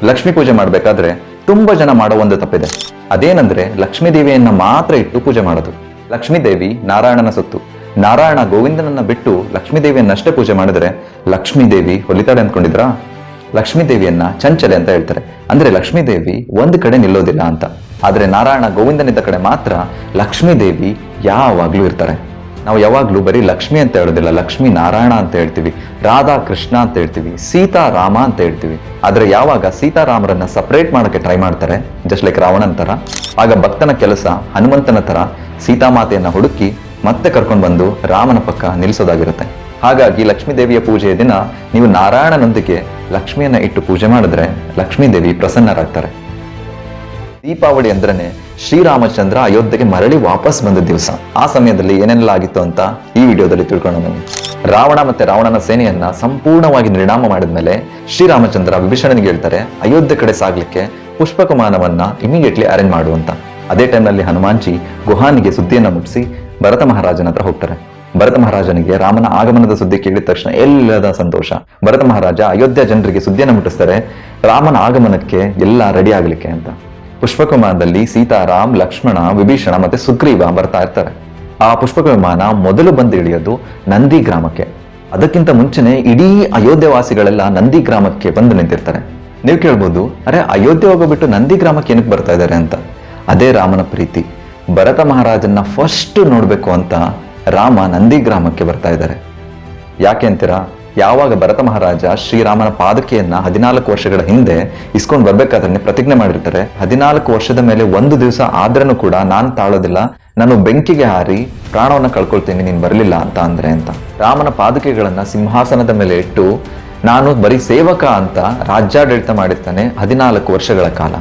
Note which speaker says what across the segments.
Speaker 1: ಲಕ್ಷ್ಮೀ ಪೂಜೆ ಮಾಡಬೇಕಾದ್ರೆ ತುಂಬಾ ಜನ ಮಾಡೋ ಒಂದು ತಪ್ಪಿದೆ. ಅದೇನಂದ್ರೆ ಲಕ್ಷ್ಮೀ ದೇವಿಯನ್ನ ಮಾತ್ರ ಇಟ್ಟು ಪೂಜೆ ಮಾಡೋದು. ಲಕ್ಷ್ಮೀ ದೇವಿ ನಾರಾಯಣನ ಸೊತ್ತು. ನಾರಾಯಣ ಗೋವಿಂದನನ್ನ ಬಿಟ್ಟು ಲಕ್ಷ್ಮೀ ದೇವಿಯನ್ನಷ್ಟೇ ಪೂಜೆ ಮಾಡಿದ್ರೆ ಲಕ್ಷ್ಮೀ ದೇವಿ ಹೊಲಿತಾಳೆ ಅಂದ್ಕೊಂಡಿದ್ರಾ? ಲಕ್ಷ್ಮೀ ದೇವಿಯನ್ನ ಚಂಚಲೆ ಅಂತ ಹೇಳ್ತಾರೆ. ಅಂದ್ರೆ ಲಕ್ಷ್ಮೀ ದೇವಿ ಒಂದ್ ಕಡೆ ನಿಲ್ಲೋದಿಲ್ಲ ಅಂತ. ಆದ್ರೆ ನಾರಾಯಣ ಗೋವಿಂದನಿದ್ದ ಕಡೆ ಮಾತ್ರ ಲಕ್ಷ್ಮೀ ದೇವಿ ಯಾವಾಗ್ಲೂ ಇರ್ತಾರೆ. ನಾವು ಯಾವಾಗ್ಲೂ ಬರೀ ಲಕ್ಷ್ಮಿ ಅಂತ ಹೇಳೋದಿಲ್ಲ, ಲಕ್ಷ್ಮೀ ನಾರಾಯಣ ಅಂತ ಹೇಳ್ತೀವಿ, ರಾಧಾ ಕೃಷ್ಣ ಅಂತ ಹೇಳ್ತೀವಿ, ಸೀತಾರಾಮ ಅಂತ ಹೇಳ್ತೀವಿ. ಆದ್ರೆ ಯಾವಾಗ ಸೀತಾರಾಮರನ್ನ ಸಪರೇಟ್ ಮಾಡಕ್ಕೆ ಟ್ರೈ ಮಾಡ್ತಾರೆ, ಜಸ್ಟ್ ಲೈಕ್ ರಾವಣನ ತರ, ಆಗ ಭಕ್ತನ ಕೆಲಸ ಹನುಮಂತನ ತರ ಸೀತಾಮಾತೆಯನ್ನ ಹುಡುಕಿ ಮತ್ತೆ ಕರ್ಕೊಂಡು ಬಂದು ರಾಮನ ಪಕ್ಕ ನಿಲ್ಲಿಸೋದಾಗಿರುತ್ತೆ. ಹಾಗಾಗಿ ಲಕ್ಷ್ಮೀ ದೇವಿಯ ಪೂಜೆಯ ದಿನ ನೀವು ನಾರಾಯಣನೊಂದಿಗೆ ಲಕ್ಷ್ಮಿಯನ್ನ ಇಟ್ಟು ಪೂಜೆ ಮಾಡಿದ್ರೆ ಲಕ್ಷ್ಮೀ ದೇವಿ ಪ್ರಸನ್ನರಾಗ್ತಾರೆ. ದೀಪಾವಳಿ ಅಂದ್ರೇನೆ ಶ್ರೀರಾಮಚಂದ್ರ ಅಯೋಧ್ಯೆಗೆ ಮರಳಿ ವಾಪಸ್ ಬಂದ ದಿವಸ. ಆ ಸಮಯದಲ್ಲಿ ಏನೆಲ್ಲ ಆಗಿತ್ತು ಅಂತ ಈ ವಿಡಿಯೋದಲ್ಲಿ ತಿಳ್ಕೊಳ್ಳೋಣ. ರಾವಣ ಮತ್ತೆ ರಾವಣನ ಸೇನೆಯನ್ನ ಸಂಪೂರ್ಣವಾಗಿ ನಿರ್ನಾಮ ಮಾಡಿದ್ಮೇಲೆ ಶ್ರೀರಾಮಚಂದ್ರ ವಿಭೀಷಣನಿಗೆ ಹೇಳ್ತಾರೆ ಅಯೋಧ್ಯೆ ಕಡೆ ಸಾಗ್ಲಿಕ್ಕೆ ಪುಷ್ಪಕ ವಿಮಾನವನ್ನ ಇಮಿಡಿಯೇಟ್ಲಿ ಅರೇಂಜ್ ಮಾಡುವಂತ. ಅದೇ ಟೈಮ್ನಲ್ಲಿ ಹನುಮಾನ್ಜಿ ಗುಹಾನಿಗೆ ಸುದ್ದಿಯನ್ನ ಮುಟ್ಟಿಸಿ ಭರತ ಮಹಾರಾಜನ ಹತ್ರ ಹೋಗ್ತಾರೆ. ಭರತ ಮಹಾರಾಜನಿಗೆ ರಾಮನ ಆಗಮನದ ಸುದ್ದಿ ಕೇಳಿದ ತಕ್ಷಣ ಎಲ್ಲದ ಸಂತೋಷ. ಭರತ ಮಹಾರಾಜ ಅಯೋಧ್ಯ ಜನರಿಗೆ ಸುದ್ದಿಯನ್ನು ಮುಟ್ಟಿಸ್ತಾರೆ ರಾಮನ ಆಗಮನಕ್ಕೆ ಎಲ್ಲ ರೆಡಿ ಆಗ್ಲಿಕ್ಕೆ ಅಂತ. ಪುಷ್ಪಕ ವಿಮಾನದಲ್ಲಿ ಸೀತಾರಾಮ್, ಲಕ್ಷ್ಮಣ, ವಿಭೀಷಣ ಮತ್ತೆ ಸುಗ್ರೀವ ಬರ್ತಾ ಇರ್ತಾರೆ. ಆ ಪುಷ್ಪಕ ವಿಮಾನ ಮೊದಲು ಬಂದು ಇಳಿಯೋದು ನಂದಿ ಗ್ರಾಮಕ್ಕೆ. ಅದಕ್ಕಿಂತ ಮುಂಚೆನೆ ಇಡೀ ಅಯೋಧ್ಯೆ ವಾಸಿಗಳೆಲ್ಲ ನಂದಿ ಗ್ರಾಮಕ್ಕೆ ಬಂದು ನಿಂತಿರ್ತಾರೆ. ನೀವು ಕೇಳ್ಬೋದು, ಅರೆ ಅಯೋಧ್ಯೆ ಹೋಗ್ಬಿಟ್ಟು ನಂದಿ ಗ್ರಾಮಕ್ಕೆ ಏನಕ್ಕೆ ಬರ್ತಾ ಇದ್ದಾರೆ ಅಂತ. ಅದೇ ರಾಮನ ಪ್ರೀತಿ. ಭರತ ಮಹಾರಾಜನ್ನ ಫಸ್ಟ್ ನೋಡ್ಬೇಕು ಅಂತ ರಾಮ ನಂದಿ ಗ್ರಾಮಕ್ಕೆ ಬರ್ತಾ ಇದ್ದಾರೆ. ಯಾಕೆ ಅಂತೀರಾ? ಯಾವಾಗ ಭರತ ಮಹಾರಾಜ ಶ್ರೀರಾಮನ ಪಾದಕೆಯನ್ನ 14 ವರ್ಷಗಳ ಹಿಂದೆ ಇಸ್ಕೊಂಡು ಬರ್ಬೇಕಾದ್ರೆ ಪ್ರತಿಜ್ಞೆ ಮಾಡಿರ್ತಾರೆ, 14 ವರ್ಷದ ಮೇಲೆ ಒಂದು ದಿವಸ ಆದ್ರೂ ಕೂಡ ನಾನು ತಾಳೋದಿಲ್ಲ, ನಾನು ಬೆಂಕಿಗೆ ಹಾರಿ ಪ್ರಾಣವನ್ನ ಕಳ್ಕೊಳ್ತೀನಿ ನೀನ್ ಬರಲಿಲ್ಲ ಅಂತ. ರಾಮನ ಪಾದಕೆಗಳನ್ನ ಸಿಂಹಾಸನದ ಮೇಲೆ ಇಟ್ಟು ನಾನು ಬರೀ ಸೇವಕ ಅಂತ ರಾಜ್ಯಾಡಳಿತ ಮಾಡಿರ್ತಾನೆ 14 ವರ್ಷಗಳ ಕಾಲ.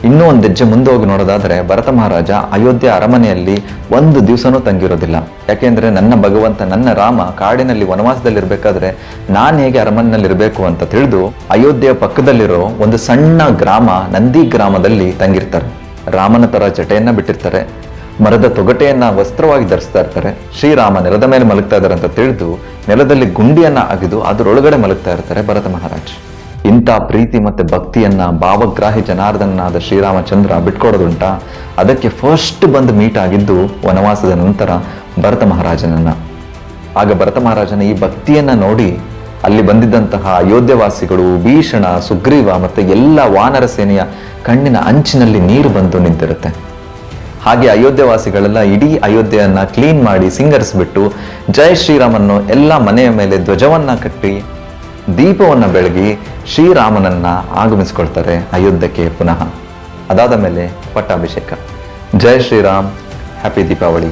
Speaker 1: ಇನ್ನೂ ಒಂದು ಹೆಜ್ಜೆ ಮುಂದೆ ಹೋಗಿ ನೋಡೋದಾದ್ರೆ ಭರತ ಮಹಾರಾಜ ಅಯೋಧ್ಯೆ ಅರಮನೆಯಲ್ಲಿ ಒಂದು ದಿವಸನೂ ತಂಗಿರೋದಿಲ್ಲ. ಯಾಕೆಂದ್ರೆ ನನ್ನ ಭಗವಂತ, ನನ್ನ ರಾಮ ಕಾಡಿನಲ್ಲಿ ವನವಾಸದಲ್ಲಿರ್ಬೇಕಾದ್ರೆ ನಾನು ಹೇಗೆ ಅರಮನೆಯಲ್ಲಿ ಇರಬೇಕು ಅಂತ ತಿಳಿದು ಅಯೋಧ್ಯೆಯ ಪಕ್ಕದಲ್ಲಿರೋ ಒಂದು ಸಣ್ಣ ಗ್ರಾಮ ನಂದಿ ಗ್ರಾಮದಲ್ಲಿ ತಂಗಿರ್ತಾರೆ. ರಾಮನ ತರ ಜಟೆಯನ್ನ ಬಿಟ್ಟಿರ್ತಾರೆ, ಮರದ ತೊಗಟೆಯನ್ನ ವಸ್ತ್ರವಾಗಿ ಧರಿಸ್ತಾ ಇರ್ತಾರೆ. ಶ್ರೀರಾಮ ನೆಲದ ಮೇಲೆ ಮಲಗ್ತಾ ಇದ್ದಾರೆ ಅಂತ ತಿಳಿದು ನೆಲದಲ್ಲಿ ಗುಂಡಿಯನ್ನ ಅಗಿದು ಅದರೊಳಗಡೆ ಮಲಗ್ತಾ ಇರ್ತಾರೆ ಭರತ ಮಹಾರಾಜ್. ಇಂಥ ಪ್ರೀತಿ ಮತ್ತೆ ಭಕ್ತಿಯನ್ನ ಭಾವಗ್ರಾಹಿ ಜನಾರ್ದನಾದ ಶ್ರೀರಾಮಚಂದ್ರ ಬಿಟ್ಕೊಡೋದುಂಟ. ಅದಕ್ಕೆ ಫಸ್ಟ್ ಬಂದು ಮೀಟ್ ಆಗಿದ್ದು ವನವಾಸದ ನಂತರ ಭರತ ಮಹಾರಾಜನನ್ನ. ಆಗ ಭರತ ಮಹಾರಾಜನ ಈ ಭಕ್ತಿಯನ್ನ ನೋಡಿ ಅಲ್ಲಿ ಬಂದಿದ್ದಂತಹ ಅಯೋಧ್ಯವಾಸಿಗಳು, ಭೀಷಣ, ಸುಗ್ರೀವ ಮತ್ತೆ ಎಲ್ಲ ವಾನರ ಸೇನೆಯ ಕಣ್ಣಿನ ಅಂಚಿನಲ್ಲಿ ನೀರು ಬಂದು ನಿಂತಿರುತ್ತೆ. ಹಾಗೆ ಅಯೋಧ್ಯವಾಸಿಗಳೆಲ್ಲ ಇಡೀ ಅಯೋಧ್ಯೆಯನ್ನ ಕ್ಲೀನ್ ಮಾಡಿ ಸಿಂಗರಿಸ್ಬಿಟ್ಟು ಜೈ ಶ್ರೀರಾಮನ್ನು ಎಲ್ಲ ಮನೆಯ ಮೇಲೆ ಧ್ವಜವನ್ನ ಕಟ್ಟಿ ದೀಪವನ್ನ ಬೆಳಗಿ ಶ್ರೀರಾಮನನ್ನ ಆಗಮಿಸ್ಕೊಳ್ತಾರೆ ಅಯೋಧ್ಯಕ್ಕೆ ಪುನಃ. ಅದಾದ ಮೇಲೆ ಪಟ್ಟಾಭಿಷೇಕ. ಜೈ ಶ್ರೀರಾಮ್, ಹ್ಯಾಪಿ ದೀಪಾವಳಿ.